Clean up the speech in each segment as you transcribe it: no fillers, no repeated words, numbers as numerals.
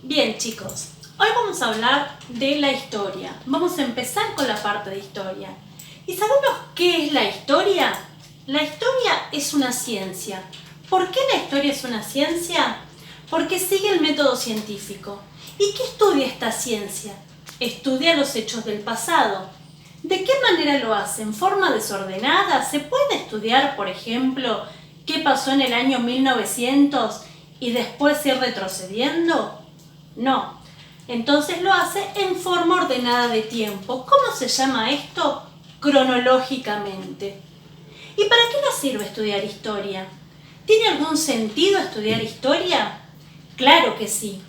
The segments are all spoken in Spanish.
Bien, chicos, hoy vamos a hablar de la historia. Vamos a empezar con la parte de historia. ¿Y sabemos qué es la historia? La historia es una ciencia. ¿Por qué la historia es una ciencia? Porque sigue el método científico. ¿Y qué estudia esta ciencia? Estudia los hechos del pasado. ¿De qué manera lo hace? ¿En forma desordenada? ¿Se puede estudiar, por ejemplo, qué pasó en el año 1900 y después ir retrocediendo? No. Entonces lo hace en forma ordenada de tiempo. ¿Cómo se llama esto? Cronológicamente. ¿Y para qué nos sirve estudiar historia? ¿Tiene algún sentido estudiar historia? Claro que sí.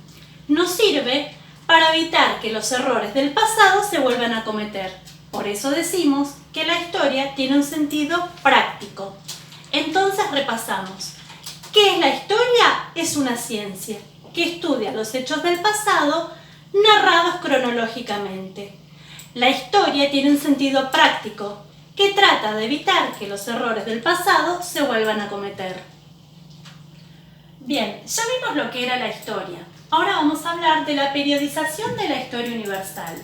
Nos sirve para evitar que los errores del pasado se vuelvan a cometer. Por eso decimos que la historia tiene un sentido práctico. Entonces repasamos. ¿Qué es la historia? Es una ciencia que estudia los hechos del pasado narrados cronológicamente. La historia tiene un sentido práctico que trata de evitar que los errores del pasado se vuelvan a cometer. Bien, ya vimos lo que era la historia. Ahora vamos a hablar de la periodización de la historia universal.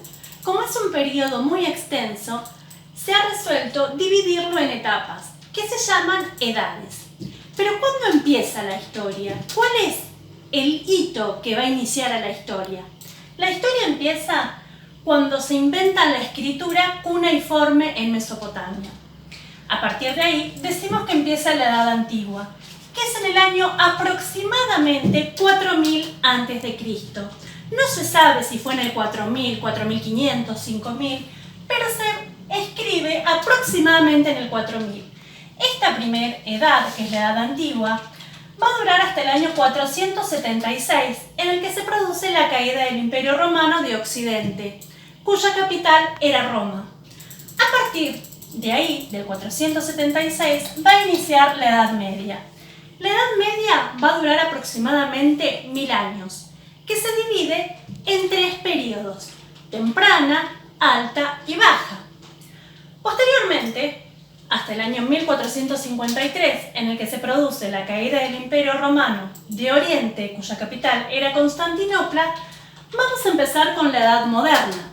Como es un periodo muy extenso, se ha resuelto dividirlo en etapas, que se llaman edades. Pero ¿cuándo empieza la historia? ¿Cuál es el hito que va a iniciar a la historia? La historia empieza cuando se inventa la escritura cuneiforme en Mesopotamia. A partir de ahí decimos que empieza la Edad Antigua, que es en el año aproximadamente 4000 a.C. No se sabe si fue en el 4000, 4500, 5000, pero se escribe aproximadamente en el 4000. Esta primera edad, que es la Edad Antigua, va a durar hasta el año 476, en el que se produce la caída del Imperio Romano de Occidente, cuya capital era Roma. A partir de ahí, del 476, va a iniciar la Edad Media. La Edad Media va a durar aproximadamente 1000 años, que se divide en 3 periodos: temprana, alta y baja. Posteriormente, hasta el año 1453, en el que se produce la caída del Imperio Romano de Oriente, cuya capital era Constantinopla, vamos a empezar con la Edad Moderna.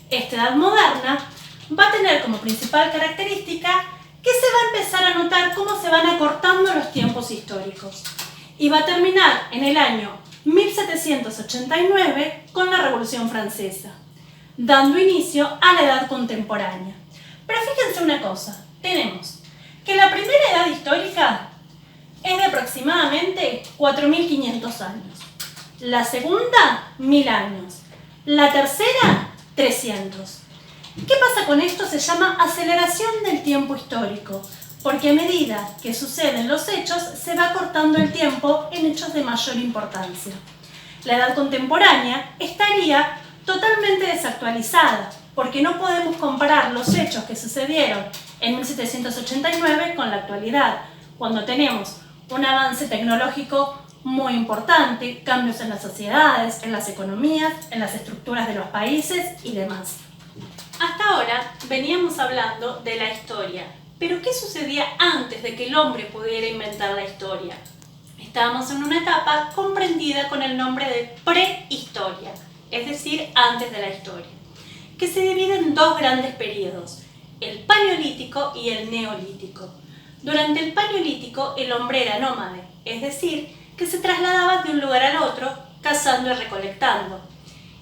Esta Edad Moderna va a tener como principal característica que se va a empezar a notar cómo se van acortando los tiempos históricos. Y va a terminar en el año 1789 con la Revolución Francesa, dando inicio a la Edad Contemporánea. Pero fíjense una cosa, tenemos que la primera edad histórica es de aproximadamente 4500 años, la segunda 1000 años, la tercera 300. ¿Qué pasa con esto? Se llama aceleración del tiempo histórico, porque a medida que suceden los hechos se va cortando el tiempo en hechos de mayor importancia. La edad contemporánea estaría totalmente desactualizada, porque no podemos comparar los hechos que sucedieron en 1789 con la actualidad, cuando tenemos un avance tecnológico muy importante, cambios en las sociedades, en las economías, en las estructuras de los países y demás. Hasta ahora veníamos hablando de la historia, pero ¿qué sucedía antes de que el hombre pudiera inventar la historia? Estábamos en una etapa comprendida con el nombre de prehistoria, es decir, antes de la historia, que se divide en 2 grandes periodos, el Paleolítico y el Neolítico. Durante el Paleolítico el hombre era nómade, es decir, que se trasladaba de un lugar al otro cazando y recolectando.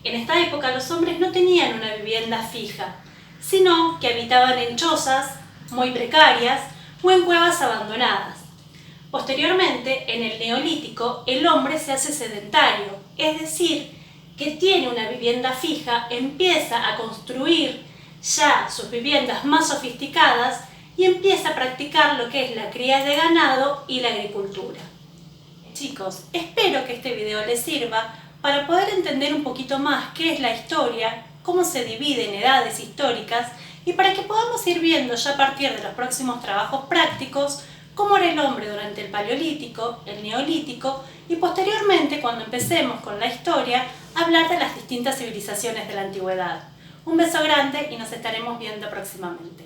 En esta época los hombres no tenían una vivienda fija, sino que habitaban en chozas muy precarias o en cuevas abandonadas. Posteriormente, en el Neolítico, el hombre se hace sedentario, es decir, que tiene una vivienda fija, empieza a construir ya sus viviendas más sofisticadas y empieza a practicar lo que es la cría de ganado y la agricultura. Chicos, espero que este video les sirva para poder entender un poquito más qué es la historia, cómo se divide en edades históricas y para que podamos ir viendo ya a partir de los próximos trabajos prácticos cómo era el hombre durante el Paleolítico, el Neolítico y posteriormente, cuando empecemos con la historia, hablar de las distintas civilizaciones de la antigüedad. Un beso grande y nos estaremos viendo próximamente.